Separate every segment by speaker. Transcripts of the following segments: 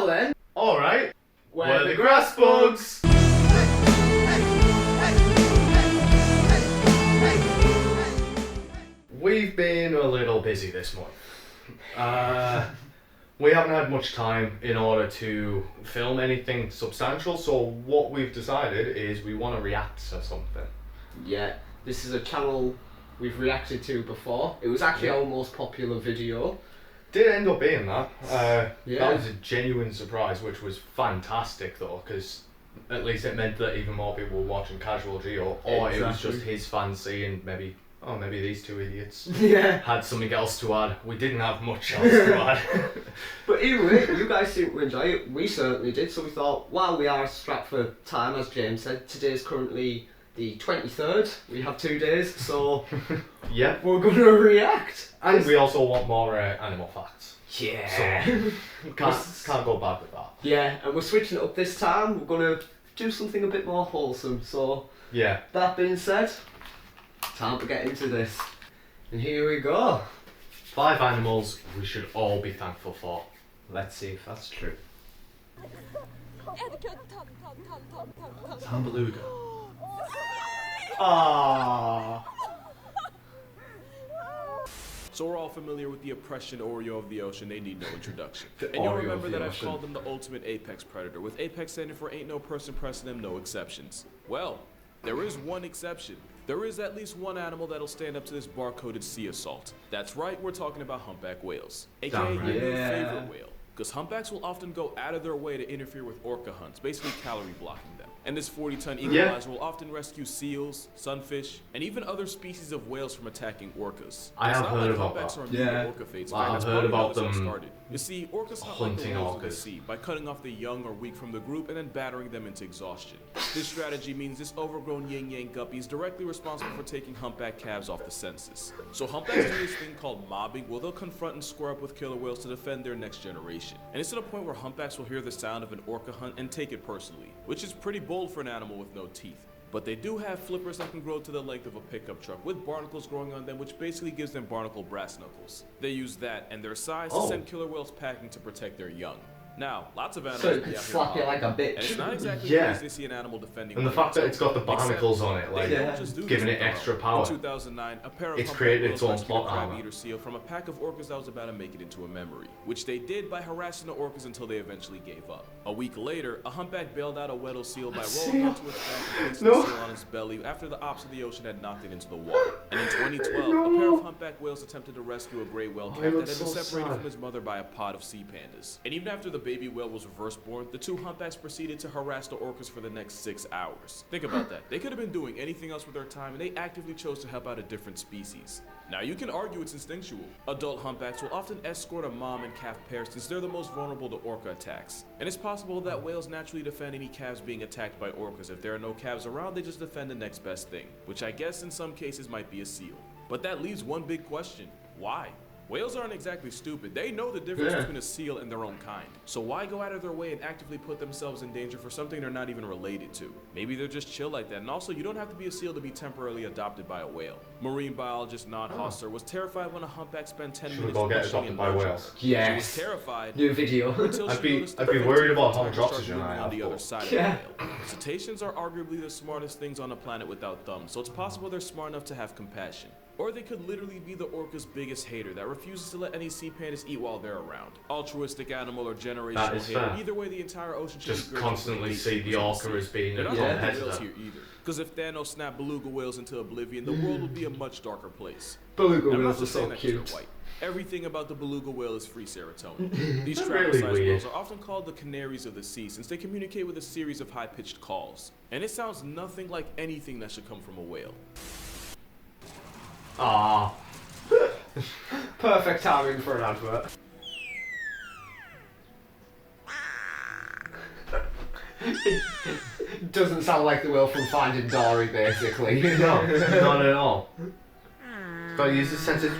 Speaker 1: Now then.
Speaker 2: Alright.
Speaker 1: We're
Speaker 2: the grass bugs. We've been a little busy this month. We haven't had much time in order to film anything substantial, so what we've decided is we want to react to something.
Speaker 1: Yeah, this is a channel we've reacted to before. It was actually our most popular video.
Speaker 2: Did end up being that.
Speaker 1: Yeah.
Speaker 2: That was a genuine surprise, which was fantastic though, because at least it meant that even more people were watching Casual Geo, or it was just his fans seeing maybe these two idiots had something else to add. We didn't have much else to add.
Speaker 1: But anyway, you guys seem to enjoy it. We certainly did, so we thought, while we are strapped for time, as James said, today's currently the 23rd. We have 2 days, so
Speaker 2: yeah,
Speaker 1: we're going to react.
Speaker 2: And we also want more animal facts.
Speaker 1: Yeah.
Speaker 2: So can't go bad with that.
Speaker 1: Yeah, and we're switching it up this time. We're going to do something a bit more wholesome. So
Speaker 2: yeah.
Speaker 1: That being said, time to get into this. And here we go.
Speaker 2: 5 animals we should all be thankful for.
Speaker 1: Let's see if that's true.
Speaker 2: Some beluga.
Speaker 1: Ah.
Speaker 3: So we're all familiar with the oppression Oreo of the ocean, they need no introduction.
Speaker 1: The
Speaker 3: And you'll
Speaker 1: Oreo
Speaker 3: remember
Speaker 1: of the
Speaker 3: that I've
Speaker 1: ocean.
Speaker 3: called them the ultimate apex predator, with apex standing for ain't no person pressing them, no exceptions. Well, there is one exception. There is at least one animal that'll stand up to this bar-coded sea assault. That's right, we're talking about humpback whales, aka
Speaker 2: Damn
Speaker 3: your
Speaker 2: right.
Speaker 3: new
Speaker 1: Yeah.
Speaker 3: favorite whale. Because humpbacks will often go out of their way to interfere with orca hunts, basically calorie blocking them. And this 40-ton equalizer will often rescue seals, sunfish, and even other species of whales from attacking orcas.
Speaker 2: I
Speaker 3: It's
Speaker 2: have
Speaker 3: not
Speaker 2: heard
Speaker 3: like
Speaker 2: about
Speaker 3: humpbacks
Speaker 2: that.
Speaker 3: are immune to
Speaker 1: Yeah.
Speaker 3: orca fates.
Speaker 2: Well,
Speaker 3: In fact,
Speaker 2: I've
Speaker 3: that's
Speaker 2: heard
Speaker 3: probably how
Speaker 2: about
Speaker 3: this all
Speaker 2: them
Speaker 3: started. You see, orcas hunt like the
Speaker 2: hunting
Speaker 3: wolves of the
Speaker 2: orcas.
Speaker 3: sea by cutting off the young or weak from the group and then battering them into exhaustion. This strategy means this overgrown yin-yang guppy is directly responsible for taking humpback calves off the census. So humpbacks do this thing called mobbing, where they'll confront and square up with killer whales to defend their next generation. And it's to the point where humpbacks will hear the sound of an orca hunt and take it personally, which is pretty bold for an animal with no teeth. But they do have flippers that can grow to the length of a pickup truck with barnacles growing on them, which basically gives them barnacle brass knuckles. They use that and their size to send killer whales packing to protect their young. Now, lots of animals
Speaker 1: So it
Speaker 3: be
Speaker 1: could
Speaker 3: out here
Speaker 1: slap you
Speaker 3: mobbing,
Speaker 1: like a bitch.
Speaker 3: and it's not exactly
Speaker 2: Yeah.
Speaker 3: crazy to see an animal defending
Speaker 2: And the
Speaker 3: one
Speaker 2: fact that it's got the
Speaker 3: itself,
Speaker 2: barnacles
Speaker 3: except
Speaker 2: on it, like,
Speaker 3: they don't just do
Speaker 2: giving
Speaker 3: this
Speaker 2: it
Speaker 3: on their
Speaker 2: extra
Speaker 3: own.
Speaker 2: power.
Speaker 3: In 2009, a pair of
Speaker 2: It's
Speaker 3: humpback
Speaker 2: created
Speaker 3: whales
Speaker 2: its own
Speaker 3: rescued
Speaker 2: plot
Speaker 3: a crab
Speaker 2: armor.
Speaker 3: eater seal from a pack of orcas that was about to make it into a memory, which they did by harassing the orcas until they eventually gave up. A week later, a humpback bailed out a Weddell seal by rolling onto its back and placing the seal on its belly after the ops of the ocean had knocked it into the water. And in 2012, a pair of humpback whales attempted to rescue a gray whale calf that had been
Speaker 2: so
Speaker 3: separated
Speaker 2: sad.
Speaker 3: from his mother by a pod of sea pandas. And even after the baby whale was reverse born, the two humpbacks proceeded to harass the orcas for the next 6 hours. Think about that. They could have been doing anything else with their time, and they actively chose to help out a different species. Now, you can argue it's instinctual. Adult humpbacks will often escort a mom and calf pair since they're the most vulnerable to orca attacks. And it's possible that whales naturally defend any calves being attacked by orcas. If there are no calves around, they just defend the next best thing, which I guess in some cases might be a seal. But that leaves one big question. Why? Whales aren't exactly stupid. They know the difference between a seal and their own kind. So why go out of their way and actively put themselves in danger for something they're not even related to? Maybe they're just chill like that. And also, you don't have to be a seal to be temporarily adopted by a whale. Marine biologist Nod Hosser was terrified when a humpback spent 10 minutes
Speaker 2: go get
Speaker 3: pushing
Speaker 2: adopted
Speaker 3: in
Speaker 2: by
Speaker 3: motion.
Speaker 2: whales.
Speaker 3: She was
Speaker 1: Yes.
Speaker 3: terrified
Speaker 1: New video.
Speaker 3: until
Speaker 2: I'd
Speaker 3: she
Speaker 2: be
Speaker 3: noticed
Speaker 2: worried about how
Speaker 3: the
Speaker 2: much
Speaker 3: start
Speaker 2: oxygen
Speaker 3: moving
Speaker 2: I
Speaker 3: on
Speaker 2: have,
Speaker 3: the
Speaker 2: but-
Speaker 3: other side
Speaker 1: Yeah.
Speaker 3: of the whale. Cetaceans are arguably the smartest things on the planet without thumbs, so it's possible they're smart enough to have compassion. Or they could literally be the orca's biggest hater that refuses to let any sea pandas eat while they're around. Altruistic animal or generational
Speaker 2: That is
Speaker 3: hater.
Speaker 2: fair.
Speaker 3: Either way, the entire ocean should
Speaker 2: Just
Speaker 3: be grateful
Speaker 2: constantly
Speaker 3: for
Speaker 2: see the
Speaker 3: 80%
Speaker 2: orca
Speaker 3: sea.
Speaker 2: as being
Speaker 3: They're
Speaker 2: a
Speaker 3: not the only
Speaker 2: competitor.
Speaker 3: whales here either. Because if Thanos snapped beluga whales into oblivion, the world would be a much darker place.
Speaker 1: Beluga
Speaker 3: I'm not
Speaker 1: whales are
Speaker 3: just saying
Speaker 1: so
Speaker 3: that 'cause they're
Speaker 1: cute.
Speaker 3: white. Everything about the beluga whale is free serotonin. These
Speaker 2: They're
Speaker 3: travel-sized
Speaker 2: really
Speaker 3: whales
Speaker 2: weird.
Speaker 3: are often called the canaries of the sea since they communicate with a series of high-pitched calls. And it sounds nothing like anything that should come from a whale.
Speaker 2: Ah.
Speaker 1: Perfect timing for an advert. It doesn't sound like the whale from Finding Dory, basically.
Speaker 2: No, not at all. Gotta use the senses.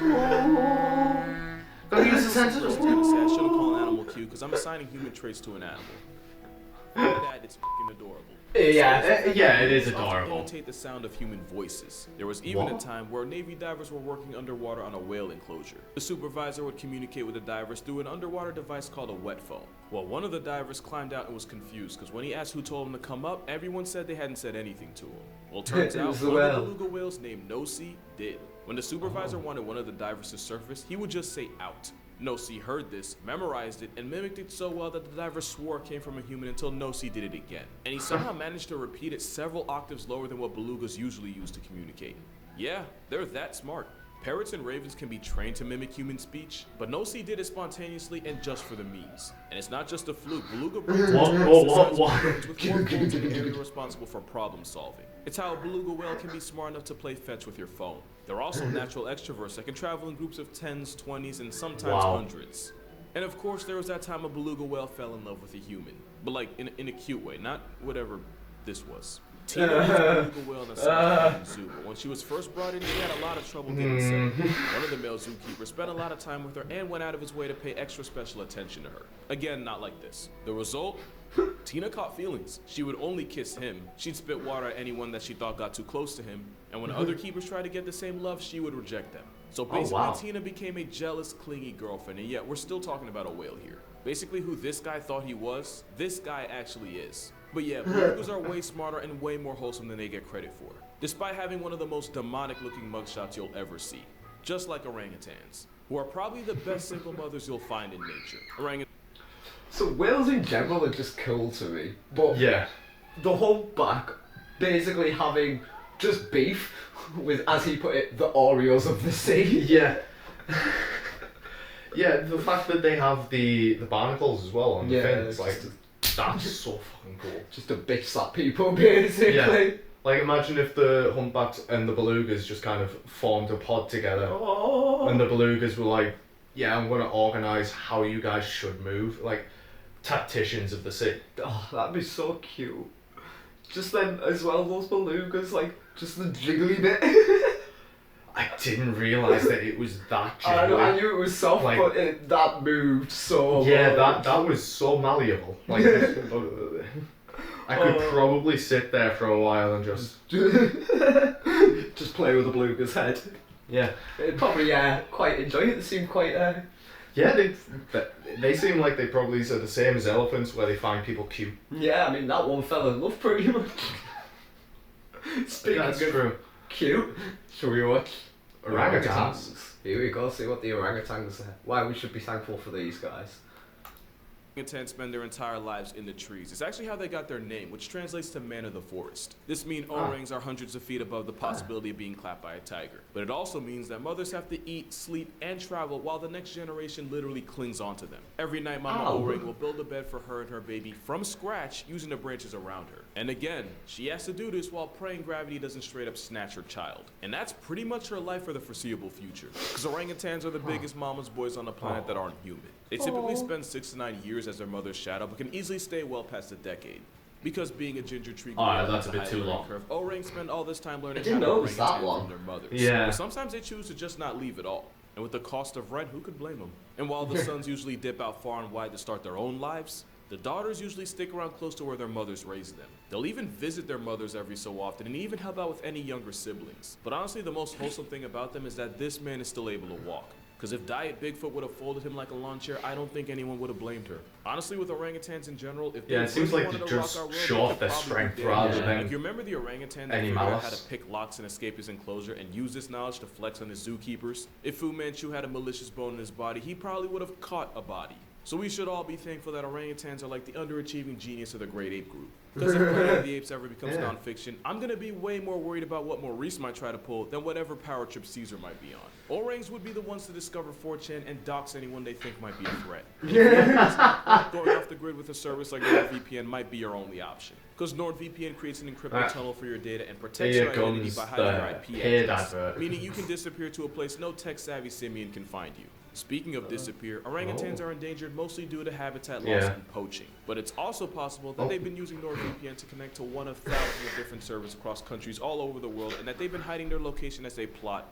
Speaker 2: Gotta use the senses.
Speaker 3: First, I shouldn't call an animal cute because I'm assigning human traits to an animal. that, it's fucking adorable.
Speaker 2: Yeah, it is
Speaker 3: Often
Speaker 2: adorable.
Speaker 3: imitate the sound of human voices. There was even a time where Navy divers were working underwater on a whale enclosure. The supervisor would communicate with the divers through an underwater device called a wet phone. Well, one of the divers climbed out and was confused because when he asked who told him to come up, everyone said they hadn't said anything to him. Well, turns out one of the beluga whales named Nosy did. When the supervisor wanted one of the divers to surface, he would just say out. Nosy heard this, memorized it, and mimicked it so well that the diver swore it came from a human until Nosy did it again. And he somehow managed to repeat it several octaves lower than what belugas usually use to communicate. Yeah, they're that smart. Parrots and ravens can be trained to mimic human speech, but Nosy did it spontaneously and just for the memes. And it's not just a fluke. Beluga brains with more bones in the area responsible for problem solving. It's how a beluga whale can be smart enough to play fetch with your phone. They're also natural extroverts that can travel in groups of 10s, 20s, and sometimes hundreds. And of course, there was that time a beluga whale fell in love with a human, but like in a cute way, not whatever this was. Tina was a beluga whale in a South zoo, but when she was first brought in, she had a lot of trouble getting set. One of the male zookeepers spent a lot of time with her and went out of his way to pay extra special attention to her. Again, not like this. The result? Tina caught feelings. She would only kiss him. She'd spit water at anyone that she thought got too close to him. And when other keepers tried to get the same love, she would reject them. So basically, Tina became a jealous, clingy girlfriend. And yet, we're still talking about a whale here. Basically, who this guy thought he was, this guy actually is. But yeah, belugas are way smarter and way more wholesome than they get credit for, despite having one of the most demonic-looking mugshots you'll ever see. Just like orangutans, who are probably the best single mothers you'll find in nature.
Speaker 1: So whales in general are just cool to me, but
Speaker 2: Yeah.
Speaker 1: the humpback basically having just beef with, as he put it, the Oreos of the sea.
Speaker 2: Yeah. Yeah, the fact that they have the barnacles as well on the fins, like, that's so fucking cool.
Speaker 1: Just to bitch slap people, basically.
Speaker 2: Yeah. Like, imagine if the humpbacks and the belugas just kind of formed a pod together, and the belugas were like, yeah, I'm going to organise how you guys should move, like, tacticians of the sea.
Speaker 1: Oh, that'd be so cute. Just then, as well, those belugas, like, just the jiggly bit.
Speaker 2: I didn't realise that it was that jiggly.
Speaker 1: I knew it was soft,
Speaker 2: like,
Speaker 1: but that moved so
Speaker 2: yeah,
Speaker 1: well.
Speaker 2: that was so malleable. Like, I could probably sit there for a while and just
Speaker 1: play with the beluga's head.
Speaker 2: Yeah.
Speaker 1: It'd probably quite enjoy it. They seem quite
Speaker 2: Yeah, they seem like they probably are the same as elephants, where they find people cute.
Speaker 1: Yeah, I mean that one fell in love pretty much. Speaking
Speaker 2: That's
Speaker 1: of
Speaker 2: true.
Speaker 1: cute, shall we watch
Speaker 2: Orangutans?
Speaker 1: Here we go. See what the orangutans are. Why we should be thankful for these guys.
Speaker 3: Orangutans spend their entire lives in the trees. It's actually how they got their name, which translates to man of the forest. This means orangs are hundreds of feet above the possibility of being clapped by a tiger. But it also means that mothers have to eat, sleep, and travel while the next generation literally clings onto them. Every night, Mama Orang will build a bed for her and her baby from scratch using the branches around her. And again, she has to do this while praying gravity doesn't straight up snatch her child. And that's pretty much her life for the foreseeable future. Because orangutans are the biggest mama's boys on the planet that aren't human. They typically spend 6 to 9 years as their mother's shadow, but can easily stay well past a decade. Because being a ginger tree gorilla
Speaker 2: that's a
Speaker 3: with
Speaker 2: bit
Speaker 3: high
Speaker 2: too
Speaker 3: learning
Speaker 2: long.
Speaker 3: curve, orangs spend all this time learning
Speaker 1: didn't
Speaker 3: how to
Speaker 1: know it was that
Speaker 3: orangutan
Speaker 1: long.
Speaker 3: from their mothers.
Speaker 2: Yeah.
Speaker 3: But sometimes they choose to just not leave at all. And with the cost of rent, who could blame them? And while the sons usually dip out far and wide to start their own lives, the daughters usually stick around close to where their mothers raised them. They'll even visit their mothers every so often and even help out with any younger siblings. But honestly, the most wholesome thing about them is that this man is still able to walk. Because if Diet Bigfoot would have folded him like a lawn chair, I don't think anyone would have blamed her. Honestly, with orangutans in general, if they
Speaker 2: Yeah, it seems
Speaker 3: really
Speaker 2: like
Speaker 3: wanted
Speaker 2: they
Speaker 3: to rock
Speaker 2: just
Speaker 3: our world,
Speaker 2: show
Speaker 3: they
Speaker 2: off
Speaker 3: could
Speaker 2: their
Speaker 3: probably
Speaker 2: strength
Speaker 3: do that.
Speaker 2: rather than
Speaker 3: Like, you remember the orangutan that
Speaker 2: any
Speaker 3: figured out
Speaker 2: malice.
Speaker 3: how to pick locks and escape his enclosure and use this knowledge to flex on his zookeepers? If Fu Manchu had a malicious bone in his body, he probably would have caught a body. So we should all be thankful that orangutans are like the underachieving genius of the great ape group. Because if Planet of the Apes ever becomes nonfiction, I'm going to be way more worried about what Maurice might try to pull than whatever power trip Caesar might be on. Orangs would be the ones to discover 4chan and dox anyone they think might be a threat. Going off the grid with a service like NordVPN might be your only option. Because NordVPN creates an encrypted tunnel for your data and protects your identity by hiding your IP address, meaning you can disappear to a place no tech-savvy simian can find you. Speaking of disappear, orangutans are endangered mostly due to habitat loss and poaching. But it's also possible that they've been using NordVPN to connect to one of thousands of different servers across countries all over the world, and that they've been hiding their location as they plot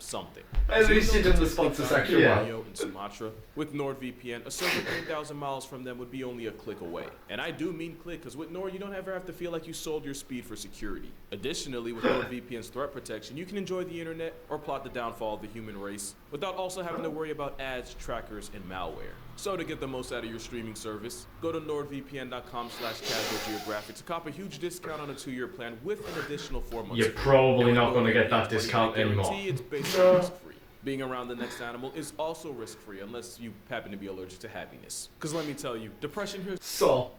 Speaker 3: something.
Speaker 1: At
Speaker 3: So
Speaker 1: least
Speaker 3: even
Speaker 1: you
Speaker 3: though
Speaker 1: did the
Speaker 3: it's
Speaker 1: sponsor
Speaker 3: found
Speaker 1: section
Speaker 3: in
Speaker 1: well.
Speaker 3: Borneo and Sumatra, with NordVPN, a server 3,000 miles from them would be only a click away. And I do mean click, because with Nord, you don't ever have to feel like you sold your speed for security. Additionally, with NordVPN's threat protection, you can enjoy the internet or plot the downfall of the human race without also having to worry about ads, trackers, and malware. So to get the most out of your streaming service, go to nordvpn.com/casualgeographic to cop a huge discount on a 2-year plan with an additional 4 months.
Speaker 2: You're probably not going to get that discount anymore.
Speaker 3: It's basically risk-free. Being around the next animal is also risk-free unless you happen to be allergic to happiness. Because let me tell you, depression here...
Speaker 1: So,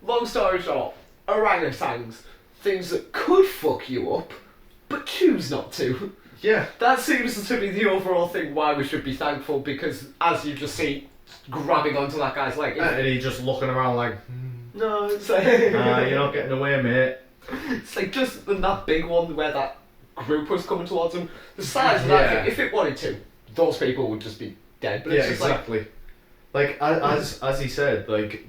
Speaker 1: long story short, orangutans, things that could fuck you up, but choose not to.
Speaker 2: Yeah.
Speaker 1: That seems to be the overall thing why we should be thankful, because as you just see, grabbing onto that guy's leg.
Speaker 2: And he's just looking around like,
Speaker 1: No, it's like...
Speaker 2: you're not getting away, mate.
Speaker 1: It's like just in that big one where that group was coming towards him. The size of that thing, if it wanted to, those people would just be dead. But
Speaker 2: Yeah,
Speaker 1: it's just
Speaker 2: exactly. Like, as he said, like,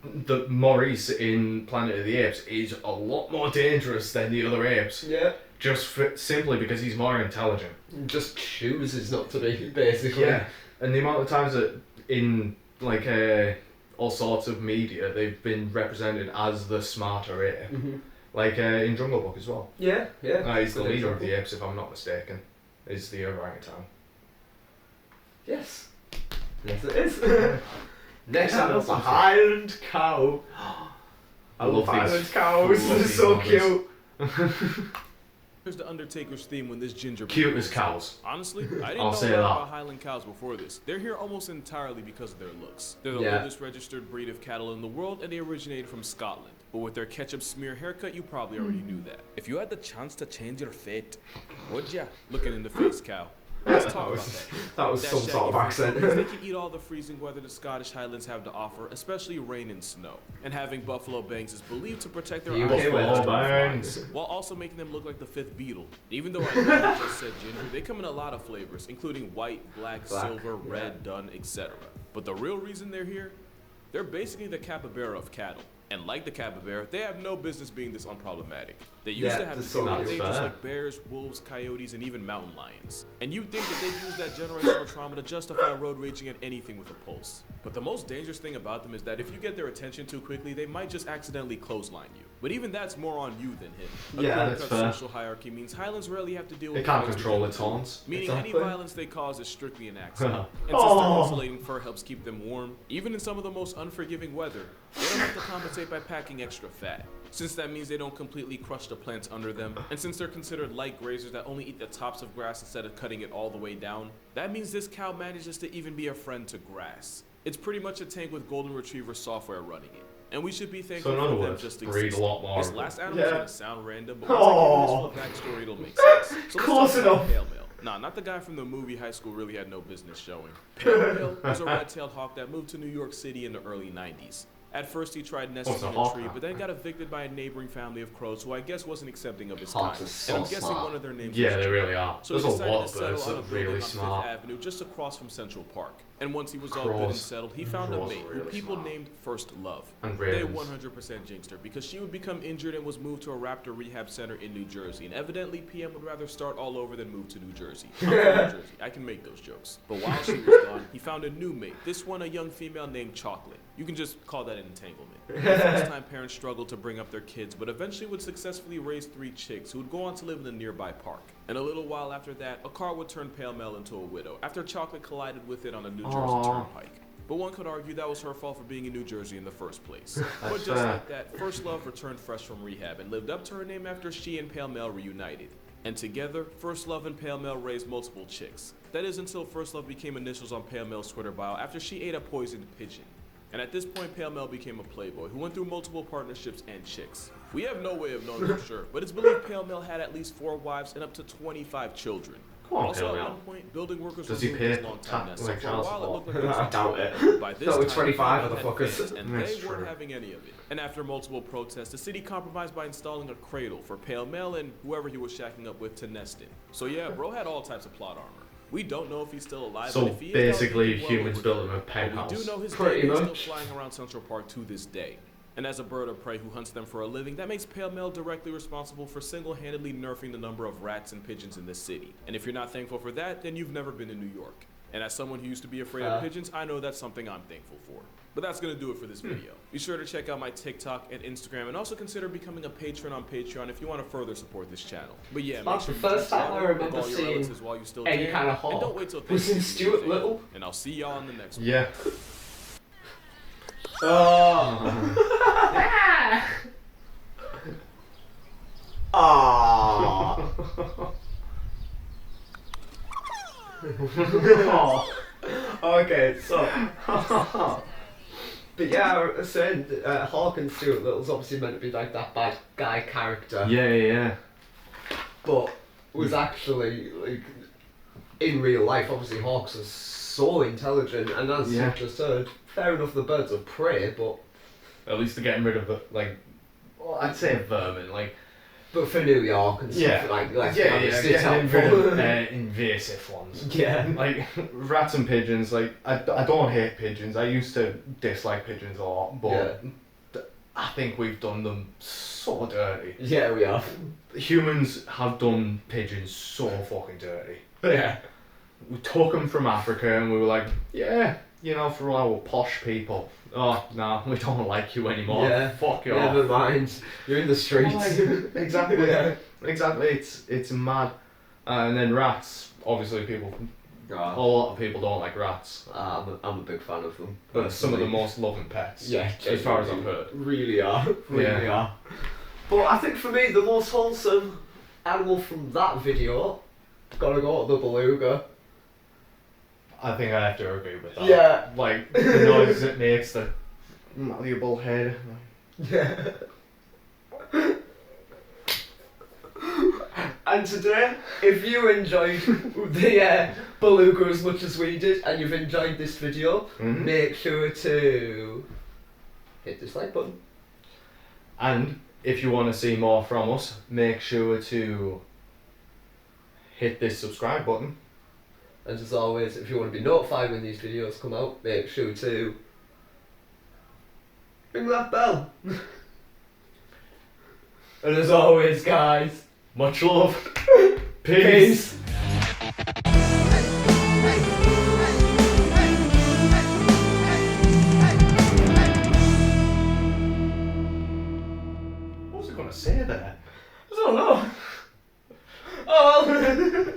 Speaker 2: the Maurice in Planet of the Apes is a lot more dangerous than the other apes.
Speaker 1: Yeah.
Speaker 2: Just simply because he's more intelligent.
Speaker 1: Just chooses not to be, basically.
Speaker 2: Yeah. And the amount of times that in, like, all sorts of media, they've been represented as the smarter ape.
Speaker 1: Mm-hmm.
Speaker 2: Like, in Jungle Book as well.
Speaker 1: Yeah, yeah.
Speaker 2: He's the leader of the apes, if I'm not mistaken. Is the orangutan.
Speaker 1: Yes. Yes, it is. Next up is the Highland cow. I love Highland cows. They're so cute.
Speaker 3: Here's the Undertaker's theme when this ginger...
Speaker 2: Cute as cows.
Speaker 3: Honestly, I didn't
Speaker 2: I'll
Speaker 3: know
Speaker 2: say
Speaker 3: a lot
Speaker 2: that.
Speaker 3: about Highland cows before this. They're here almost entirely because of their looks. They're the
Speaker 1: Yeah.
Speaker 3: oldest registered breed of cattle in the world, and they originated from Scotland. But with their ketchup smear haircut, you probably already knew that. If you had the chance to change your fate, would ya? Looking in the face, cow. Let's talk about that.
Speaker 1: That was some sort of accent.
Speaker 3: They can eat all the freezing weather the Scottish Highlands have to offer, especially rain and snow. And having buffalo bangs is believed to protect their
Speaker 1: You
Speaker 3: eyes
Speaker 1: okay
Speaker 3: from
Speaker 1: with
Speaker 3: natural
Speaker 2: bangs?
Speaker 3: flies, while also making them look like the fifth Beatle. Even though I know I just said ginger, they come in a lot of flavors, including white, black, silver, red, dun, etc. But the real reason they're here, they're basically the capybara of cattle. And like the capybara, they have no business being this unproblematic. They used to have the same dangers like bears, wolves, coyotes, and even mountain lions. And you'd think that they'd use that generational trauma to justify road raging at anything with a pulse. But the most dangerous thing about them is that if you get their attention too quickly, they might just accidentally clothesline you. But even that's more on you than him.
Speaker 2: Yeah, that's fair.
Speaker 3: Social hierarchy means Highlands rarely have to deal with...
Speaker 2: They can't control its horns.
Speaker 3: Meaning any violence they cause is strictly an accident. And since
Speaker 2: Oh.
Speaker 3: their insulating fur helps keep them warm, even in some of the most unforgiving weather, they don't have to compensate by packing extra fat. Since that means they don't completely crush the plants under them, and since they're considered light grazers that only eat the tops of grass instead of cutting it all the way down, that means this cow manages to even be a friend to grass. It's pretty much a tank with golden retriever software running it. And we should be thankful
Speaker 2: So in other
Speaker 3: for them
Speaker 2: words,
Speaker 3: just
Speaker 2: breed
Speaker 3: existing.
Speaker 2: a lot more.
Speaker 3: This last animal is going to sound random, but once I give you this full backstory, it'll make sense. So let's
Speaker 1: Close
Speaker 3: talk about
Speaker 1: enough.
Speaker 3: Pale Male. Nah, not the guy from the movie High School really had no business showing. Pale Male was a red-tailed hawk that moved to New York City in the early 90s. At first, he tried nesting in a tree, but then got evicted by a neighboring family of crows who I guess wasn't accepting of his kind.
Speaker 1: Hawks are so
Speaker 3: And I'm guessing
Speaker 1: smart.
Speaker 3: one of their names
Speaker 2: Yeah,
Speaker 3: was
Speaker 2: they really are.
Speaker 3: So
Speaker 2: There's
Speaker 3: he
Speaker 2: a
Speaker 3: decided
Speaker 2: lot
Speaker 3: to
Speaker 2: of
Speaker 3: settle
Speaker 2: birds
Speaker 3: on
Speaker 2: that
Speaker 3: a
Speaker 2: are
Speaker 3: building
Speaker 2: really
Speaker 3: on
Speaker 2: smart.
Speaker 3: Fifth Avenue, just across from Central Park. And once he was all good
Speaker 2: Crows.
Speaker 3: and settled, he found a
Speaker 2: Crows
Speaker 3: mate
Speaker 2: are
Speaker 3: who
Speaker 2: really
Speaker 3: people
Speaker 2: smart.
Speaker 3: named First Love.
Speaker 2: And
Speaker 3: They
Speaker 2: ravens.
Speaker 3: 100% jinxed her because she would become injured and was moved to a raptor rehab center in New Jersey. And evidently, PM would rather start all over than move to New Jersey. I'm from New Jersey. I can make those jokes. But while she was gone, he found a new mate. This one, a young female named Chocolate. You can just call that an entanglement. The first time parents struggled to bring up their kids, but eventually would successfully raise 3 chicks who would go on to live in a nearby park. And a little while after that, a car would turn Pale Mel into a widow after Chocolate collided with it on a New Jersey turnpike. But one could argue that was her fault for being in New Jersey in the first place. But just like that, First Love returned fresh from rehab and lived up to her name after she and Pale Mel reunited. And together, First Love and Pale Mel raised multiple chicks. That is until First Love became initials on Pale Mel's Twitter bio after she ate a poisoned pigeon. And at this point, Pale Mel became a playboy who went through multiple partnerships and chicks. We have no way of knowing for sure, but it's believed Pale Mel had at least 4 wives and up to 25 children.
Speaker 2: Come on,
Speaker 3: Also,
Speaker 2: Pale
Speaker 3: at
Speaker 2: Mel.
Speaker 3: one point, building workers
Speaker 2: Does
Speaker 3: were
Speaker 2: he
Speaker 3: moved
Speaker 2: pay
Speaker 3: his longtime nest, so
Speaker 2: like
Speaker 3: for a
Speaker 2: child
Speaker 3: while it
Speaker 2: support?
Speaker 3: looked like
Speaker 1: I doubt it.
Speaker 3: By this
Speaker 1: No,
Speaker 3: time,
Speaker 1: 25
Speaker 3: Pale
Speaker 1: of the
Speaker 3: Mel had
Speaker 1: fuckers.
Speaker 3: fans, and
Speaker 2: That's
Speaker 3: they weren't
Speaker 2: true.
Speaker 3: having any of it. And after multiple protests, the city compromised by installing a cradle for Pale Mel and whoever he was shacking up with to nest in. So yeah, bro had all types of plot armor. We don't know if he's still alive.
Speaker 2: So
Speaker 3: but if he is,
Speaker 2: basically,
Speaker 3: well
Speaker 2: humans
Speaker 3: over
Speaker 2: built
Speaker 3: it.
Speaker 2: him a
Speaker 3: But
Speaker 2: penthouse.
Speaker 3: we do know his
Speaker 1: Pretty
Speaker 3: DNA is still
Speaker 1: much.
Speaker 3: flying around Central Park to this day. And as a bird of prey who hunts them for a living, that makes Pale Mail directly responsible for single-handedly nerfing the number of rats and pigeons in this city. And if you're not thankful for that, then you've never been to New York. And as someone who used to be afraid of pigeons, I know that's something I'm thankful for. But that's gonna do it for this video. Be sure to check out my TikTok and Instagram, and also consider becoming a patron on Patreon if you want to further support this channel. But yeah, make
Speaker 1: That's
Speaker 3: sure
Speaker 1: the
Speaker 3: you
Speaker 1: first
Speaker 3: drink
Speaker 1: time I
Speaker 3: water,
Speaker 1: remember
Speaker 3: hug all your
Speaker 1: seeing
Speaker 3: relatives while you still
Speaker 1: any
Speaker 3: can,
Speaker 1: kind of
Speaker 3: and
Speaker 1: hawk
Speaker 3: don't wait till
Speaker 1: was in
Speaker 3: Thanksgiving to do
Speaker 1: Stuart
Speaker 3: anything.
Speaker 1: Little.
Speaker 3: And I'll see y'all in the next one.
Speaker 2: Yeah.
Speaker 1: Okay, so. But yeah, I was saying Hawk and Stuart Little's obviously meant to be like that bad guy character.
Speaker 2: Yeah.
Speaker 1: But was actually, like, in real life, obviously Hawks are so intelligent, and as you've just heard, fair enough, the birds of prey, but.
Speaker 2: At least they're getting rid of well, I'd say vermin, like.
Speaker 1: But for New York and stuff, like, let's be honest, it's
Speaker 2: getting rid
Speaker 1: helpful.
Speaker 2: of invasive ones.
Speaker 1: Yeah.
Speaker 2: Like rats and pigeons. Like I don't hate pigeons. I used to dislike pigeons a lot, but I think we've done them so dirty.
Speaker 1: Yeah, we have.
Speaker 2: Humans have done pigeons so fucking dirty.
Speaker 1: Yeah.
Speaker 2: We took them from Africa and we were like, yeah, for our posh people. Oh, no, we don't like you anymore.
Speaker 1: Yeah.
Speaker 2: Fuck you off.
Speaker 1: Never mind. You're in the streets.
Speaker 2: Exactly.
Speaker 1: Yeah.
Speaker 2: Exactly. It's mad. And then rats. Obviously, a lot of people don't like rats.
Speaker 1: I'm a big fan of them.
Speaker 2: But some of the most loving pets.
Speaker 1: Yeah,
Speaker 2: as far as I've heard.
Speaker 1: Really are. Really are. But I think for me, the most wholesome animal from that video, gotta go to the beluga.
Speaker 2: I think I have to agree with that.
Speaker 1: Yeah.
Speaker 2: Like, the noise it makes, the malleable head.
Speaker 1: Yeah. And today, if you enjoyed the beluga as much as we did, and you've enjoyed this video, make sure to hit this like button.
Speaker 2: And if you want to see more from us, make sure to hit this subscribe button.
Speaker 1: And as always, if you want to be notified when these videos come out, make sure to ring that bell. And as always, guys,
Speaker 2: much love.
Speaker 1: peace.
Speaker 2: What was I going to say there?
Speaker 1: I don't know. Oh well.